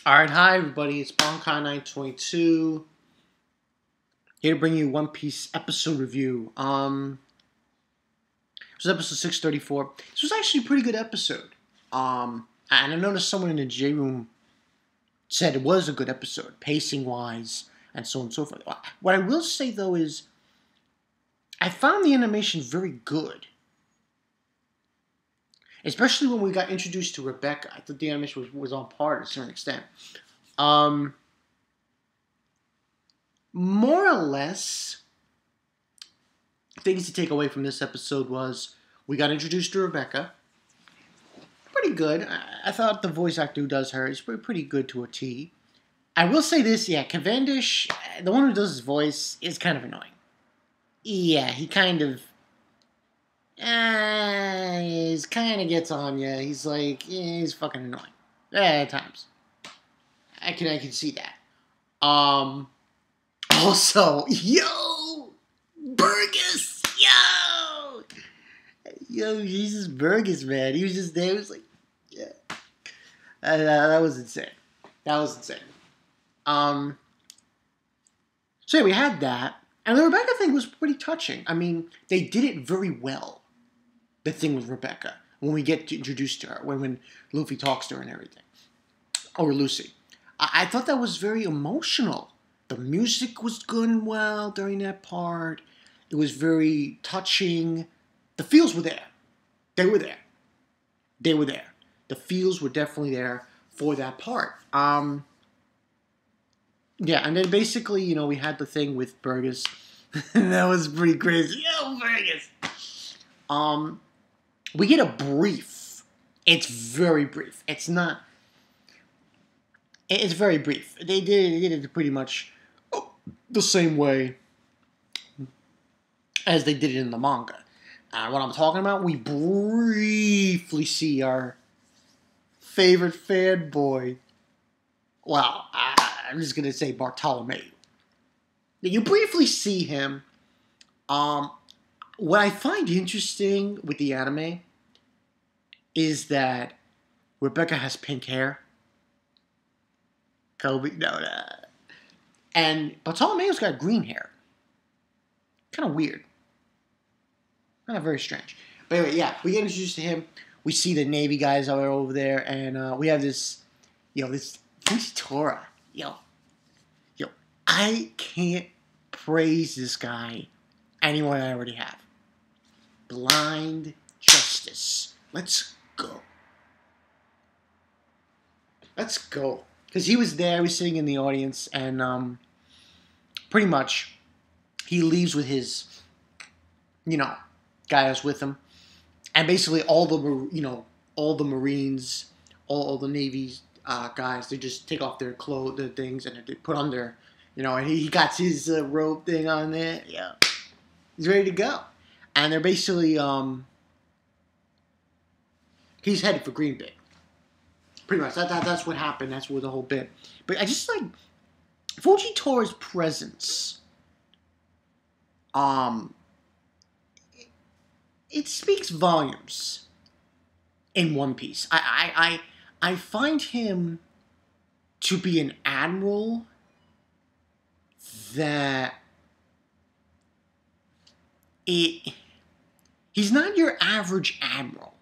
Alright, hi everybody, it's Bonkai922 here to bring you One Piece episode review. This was episode 634. This was actually a pretty good episode. And I noticed someone in the J room said it was a good episode, pacing wise, and so on and so forth. What I will say though is, I found the animation very good. Especially when we got introduced to Rebecca. I thought the animation was on par to a certain extent. More or less, things to take away from this episode was we got introduced to Rebecca. Pretty good. I thought the voice actor who does her is pretty good to a T. I will say this, yeah, Cavendish, the one who does his voice, is kind of annoying. Yeah, he kind of gets on you. He's like, he's fucking annoying. At times. I can see that. Also, yo! Burgess! Yo, Jesus Burgess, man. He was just there. He was like, yeah. That was insane. So yeah, we had that. And the Rebecca thing was pretty touching. I mean, they did it very well. The thing with Rebecca. When we get introduced to her. When Luffy talks to her and everything. Or Lucy. I thought that was very emotional. The music was good and well during that part. It was very touching. The feels were there. They were there. The feels were definitely there for that part. Yeah, and then basically, you know, we had the thing with Burgess. That was pretty crazy. Yo, Burgess! We get a brief. It's very brief. It's not... It's very brief. They did it pretty much the same way as they did it in the manga. What I'm talking about, we briefly see our favorite fanboy. Well, I'm just going to say Bartolomeo. You briefly see him. What I find interesting with the anime is that Rebecca has pink hair. Kobe, no. And Bartolomeo's got green hair. Kind of weird. Kind of very strange. But anyway, yeah, we get introduced to him. We see the Navy guys are over there, and we have this, this Fujitora. Yo, I can't praise this guy any more than I already have. Blind Justice. Let's go. Because he was there, he was sitting in the audience, and pretty much he leaves with his, guys with him. And basically all the Marines, all the Navy's guys, they just take off their clothes, their things, and they put on their, and he got his robe thing on there. Yeah. He's ready to go. And they're basically, he's headed for Green Bay. Pretty much. That's what happened. That's where the whole bit. But I just like Fujitora's presence. It speaks volumes in One Piece. I find him to be an admiral that he's not your average admiral.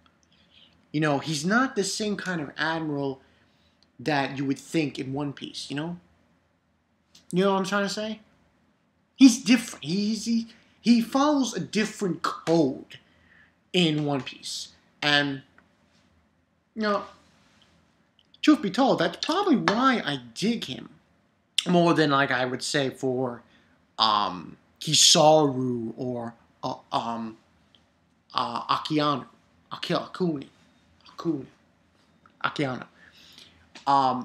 He's not the same kind of admiral that you would think in One Piece, You know what I'm trying to say? He's different. He follows a different code in One Piece. And, truth be told, that's probably why I dig him more than, like, I would say for Kizaru or Akiyama. Akiano.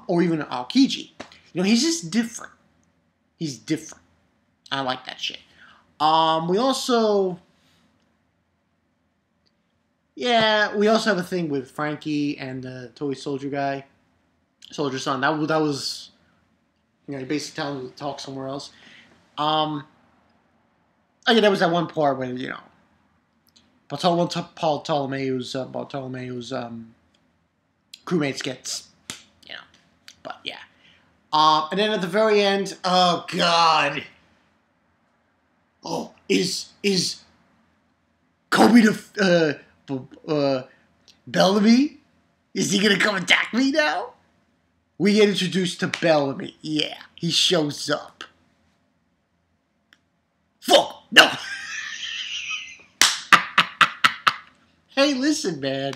Or even Aokiji. He's just different. He's different. I like that shit. We also have a thing with Frankie and the toy soldier guy. Soldier son. That was he basically telling him to talk somewhere else. There was that one part where, Bartolomeo's crewmates gets, but yeah. And then at the very end, oh god, oh is Kobe the Bellamy? Is he gonna come attack me now? We get introduced to Bellamy. Yeah, he shows up. Fuck no. Hey, listen, man.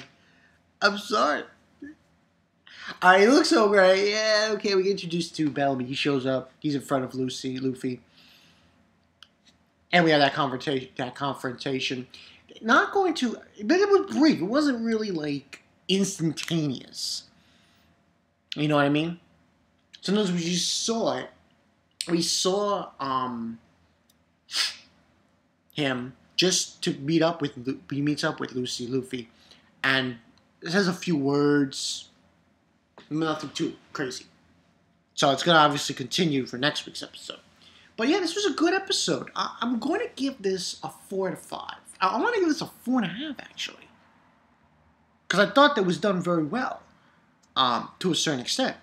I'm sorry. Alright, he looks so great. Yeah, okay, we get introduced to Bellamy. He shows up. He's in front of Luffy. And we have that confrontation. Not going to... But it was brief. It wasn't really, like, instantaneous. You know what I mean? Sometimes we just saw it. We saw him just to meet up with... He meets up with Luffy. And says a few words... Nothing too crazy. So it's going to obviously continue for next week's episode. But yeah, this was a good episode. I'm going to give this a 4 out of 5. I want to give this a 4.5 actually. Because I thought that was done very well. To a certain extent.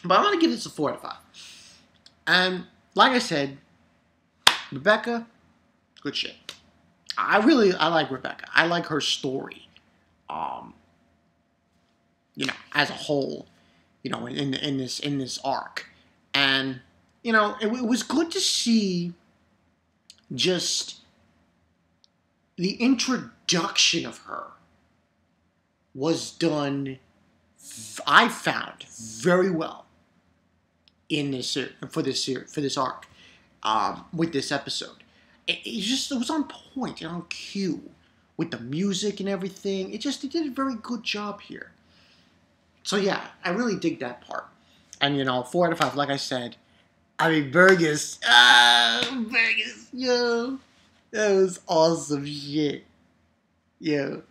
But I'm going to give this a 4 out of 5. And like I said, Rebecca, good shit. I like Rebecca. I like her story. You know, as a whole. You know, in this arc, and you know, it was good to see just the introduction of her was done. I found very well in this for this arc with this episode. It was on point and on cue with the music and everything. It did a very good job here. So yeah, I really dig that part. And you know, 4 out of 5, like I said. I mean, Burgess. Burgess, yo. That was awesome shit. Yo.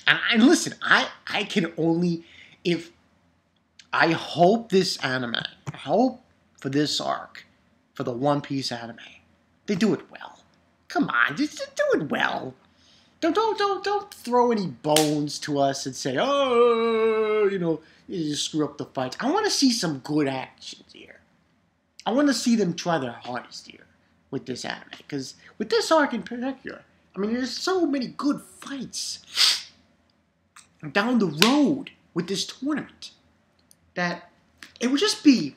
And listen, I can only, I hope this anime, I hope for this arc, for the One Piece anime, they do it well. Come on, just do it well. Don't throw any bones to us and say, oh, you know, you just screw up the fights. I want to see some good actions here. I want to see them try their hardest here with this anime. Because with this arc in particular, I mean, there's so many good fights down the road with this tournament that it would just be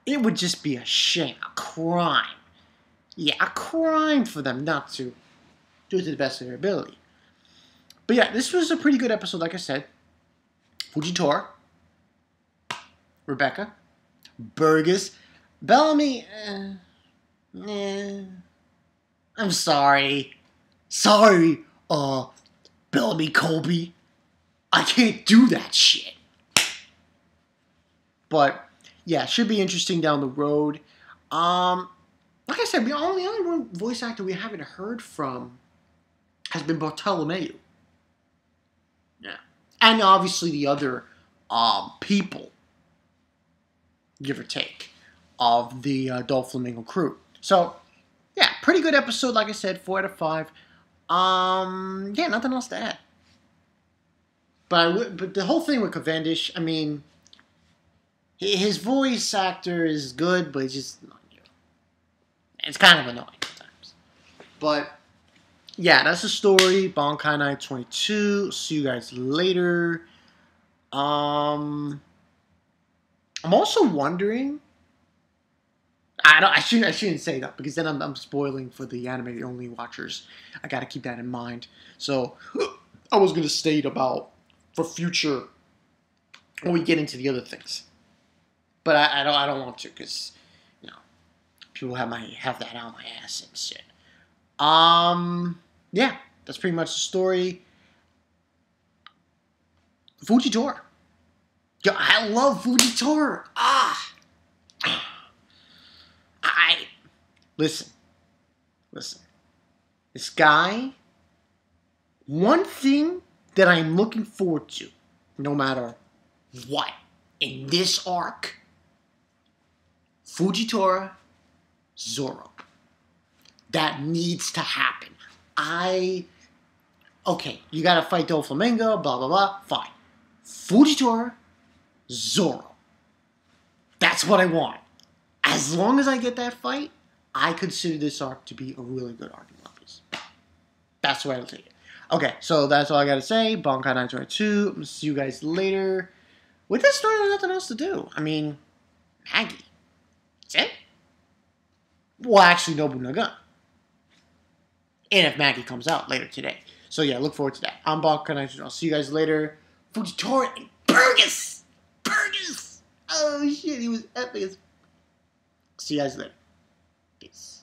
a shame, a crime. Yeah, a crime for them not to do it to the best of their ability. But yeah, this was a pretty good episode, like I said. Fujitora, Rebecca, Burgess, Bellamy, I'm sorry. Sorry, Bellamy Kobe. I can't do that shit. But, yeah, should be interesting down the road. Like I said, the only one voice actor we haven't heard from has been Bartolomeu. Yeah. And obviously the other people, give or take, of the Doflamingo crew. So, yeah, pretty good episode, like I said, 4 out of 5. Yeah, nothing else to add. But the whole thing with Cavendish, I mean, his voice actor is good, but it's just, it's kind of annoying sometimes. But, yeah, that's the story. Bankai Night 22. See you guys later. I'm also wondering. I shouldn't say that because then I'm spoiling for the anime only watchers. I gotta keep that in mind. So I was gonna state about for future when we get into the other things, but I don't want to because you know people have that out my ass and shit. Yeah, that's pretty much the story. Fujitora. Yo, I love Fujitora. Listen. This guy, one thing that I'm looking forward to, no matter what, in this arc, Fujitora, Zoro. That needs to happen. Okay, you gotta fight Doflamingo, blah, blah, blah, fine. Fujitora, Zoro. That's what I want. As long as I get that fight, I consider this arc to be a really good arc in One Piece. That's the way I'll take it. Okay, so that's all I gotta say. Bankai 922. I'm gonna see you guys later. With this story, there's nothing else to do. I mean, Maggie. That's it? Well, actually, Nobunaga. And if Maggie comes out later today. So yeah, look forward to that. I'm Bankai 922. I'll see you guys later. Fujitora and Burgess! Burgess! Oh shit, he was epic. See you guys later. Peace.